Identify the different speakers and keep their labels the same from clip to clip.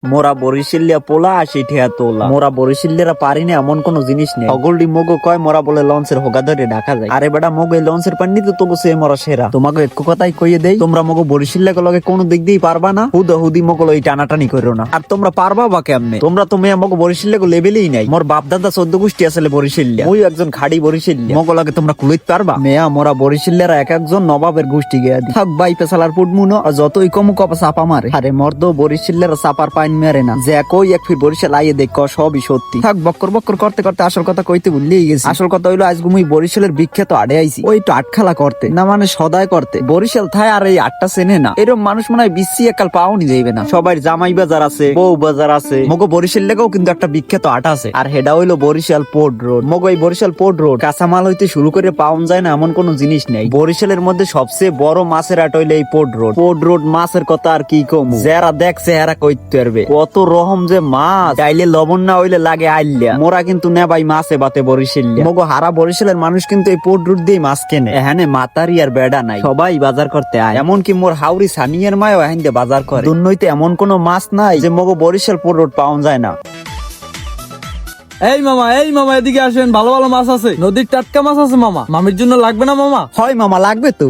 Speaker 1: মোরা বরিশালিয়া পোলা আসি ঠেয়া তোলা। মোরা বরিশালিয়ারা পারি না এমন কোন জিনিস নেই। অগলডি মগো কয় মোরা বলে লঞ্চের হোগা ধরে ঢাকা যায়। আরে বেটা মগো এই লঞ্চের পানি তো তবু সে মোরা সেরা। তোমাকে একটু কথাই কইয়ে দেই, তোমরা মগো বরিশালিয়া লগে কোনো দিক দিয়েই পারবা না। হুদি মগো ওই টানাটানি করো না। আর তোমরা পারবা বা কেমনে? তোমরা তো মেয়ে মগো বরিশালিয়া লেভেলেই নাই। মোর বাপ দাদা 14 গোষ্ঠী আসলে বরিশালিয়া, ওই একজন খাড়ি বরিশালিয়া। মগো লাগে তোমরা কুলইতে পারবা? মেয়া মোরা বরিশালিয়ারা এক একজন নবাবের গোষ্ঠী গিয়া দি। থাক বাই পেছালার পুটমুনো আর যতই কমু কপা চাপা মারে। আরে মর্দ বরিশালিয়ারা চাপার পাইন মেরে না। যে কই এক ফির বরিশাল আইয়ে দেখ সবই সত্যি। থাক বক্কর বক্কর করতে করতে আসল কথা কইতে ভুললেই গেছি। আসল কথা হইলো আজ গুমুই বরিশালের বিখ্যাত আড়ে আইছি, ওই একটু আটখালা করতে না, মানে সদায় করতে। বরিশাল থায় আর এই আটটা চেনে না, এরকম মানুষ মনে হয় বিশ্ব একাল পাওনি যাইবে না। সবাই জামাই বাজার আছে, বউ বাজার আছে, মগো বরিশাল লেগেও কিন্তু একটা বিখ্যাত আট আছে, আর হেডা হইলো বরিশাল পোর্ট রোড। মগো এই বরিশাল পোর্ট রোড কাঁচামাল হইতে শুরু করে পাওন যায় না এমন কোন জিনিস নেই। বরিশালের মধ্যে সবচেয়ে বড় মাছের আট হইলো এই পোর্ট রোড। পোর্ট রোড মাছের কথা আর কি কমু, যারা দেখছে এরা কইতে পারবে। কত রকম যে মাছ, চাইলে লবণ না হইলে লাগে আইলিয়া। মোরা কিন্তু নেবাই মাছে বাতে বরিশালিয়া। মগো হারা বরিশালের মানুষ কিন্তু এই পোর্ট রোড দিয়ে মাছ কেনে। এখানে মাতারি আর বেড়া নাই, সবাই বাজার করতে আয়। এমনকি মোর হাউরি সানিয়ার মায়ও এখান দিয়ে বাজার করে। দুর্নইতে এমন কোন মাছ নাই যে মগো বরিশাল পোর্ট রোড পাওয়া যায় না।
Speaker 2: এই মামা এদিকে আসেন, ভালো ভালো মাছ আছে, নদীর টাটকা মাছ আছে মামা। মামির জন্য লাগবে না মামা?
Speaker 1: হয় মামা লাগবে তো।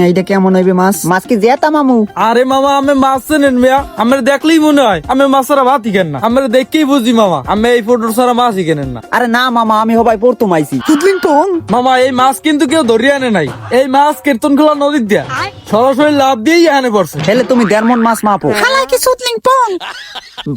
Speaker 1: এইটা কেমন হইবে মাছ? মাছ কি জেতা মামু?
Speaker 2: আরে মামা আমি মাছ চেনেন মিয়া, আমার দেখলেই মনে হয় আমি মাছ ছাড়া ভাতই কেন না। আমার দেখকেই বুঝি মামা আমি এই ফটোর ছাড়া মাছই কেনেন না।
Speaker 1: আরে না মামা, আমি হবাই প্রথম আইছি।
Speaker 2: মামা এই মাছ কিন্তু কেউ ধরিয়ে আনে নাই, এই মাছ কীর্তন খোলা নদীর দিয়া সরাসরি লাভ দিয়েই এখানে পড়ছে।
Speaker 1: হেলে তুমি দেড়মন মাছ মাপো।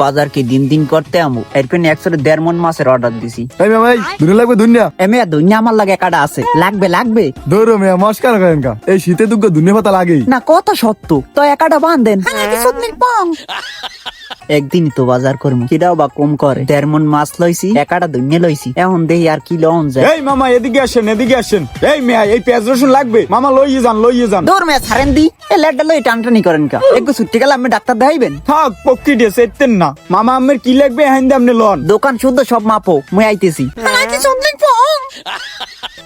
Speaker 1: বাজার কি দিন দিন করতে আমু, এরপর একসাথে দেড়মন মাছের অর্ডার দিছি।
Speaker 3: এই মামা এই দুনিয়া লাগবে দুনিয়া।
Speaker 1: এমে দুনিয়া আমার লাগে কাটা আছে, লাগবে লাগবে।
Speaker 3: ধরো মেয়া মস্কার করেন কা, এই শীতে দুগ্গ দুনিয়া পাতা লাগেই
Speaker 1: না কত সত্য তো একাটা বান্ধেন। একদিন তো বাজার করবো, কিরাও বা কম করে। দেড়মন মাছ লইছি, একাটা দুনিয়া লইছি, এখন দেখি আর কি লন যায়।
Speaker 3: এই মামা এদিকে আসেন এদিকে আসেন। এই মেয়া এই পেঁয়াজ রসুন লাগবে, মামা লইয়ে যান।
Speaker 1: দৌড় মেয়ে ছাড়েন দি, এ লেটটা লই টানটানি করেন কা। একটু ছুটি গেলে আপনি ডাক্তার দেখাইবেন।
Speaker 3: থাক পক্ষি দিয়ে সেতেন না, মামা আমের কি লাগবে হ্যাঁ আপনি লন।
Speaker 1: দোকান শুদ্ধ সব মাপো, মুই আইতেছি।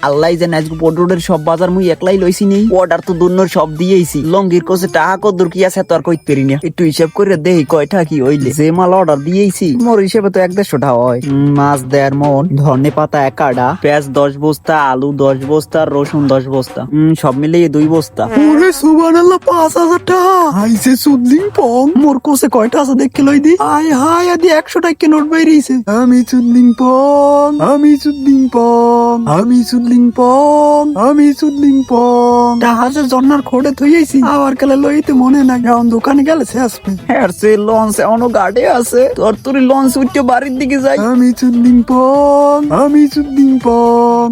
Speaker 1: আল্লাহ জানে আজকে পোর্ট রোডের সব বাজার মুই একলাই লইছি নেই। অর্ডার তো দুন্নর সব দিয়েছি। লঙ্গির কোসে টাকা কদ্দুর কি আছে তো আর কইতে পারি না। একটু হিসাব করে দেই কয়টা কি হইলে। যে মাল অর্ডার দিয়েছি মোর হিসেবে তো 1-150 টাকা হয়। মাছ 1.5 মন, ধনে পাতা 1 কাটা, পেঁয়াজ 10 বস্তা, আলু 10 বস্তা, রসুন 10 বস্তা, সব মিলিয়ে 2 বস্তা।
Speaker 3: ওরে সুবহানাল্লাহ 5000 টাকা আইছে সুদলিং পং। মোর কোসে কয়টা আছে দেখে লই দি। আয় হায় আদি 100 টাকা নোট বাইরেছে। আমি সুদলিং পং, আমি সুদলিং পং, আমি সুদলিং পং, আমি সুদলিং পং। টাহাজে জন্নার খোড়ে থইয়াইছি, আবার কালে লইতে মনে না, এখন দোকানে গেলে সে আসবে।
Speaker 1: হ্যাঁ সে লঞ্চ এখনো গাড়ি আছে, তোর তুই লঞ্চ উঠতে বাড়ির দিকে যাই।
Speaker 3: আমি সুদলিং পং, আমি সুদলিং পং।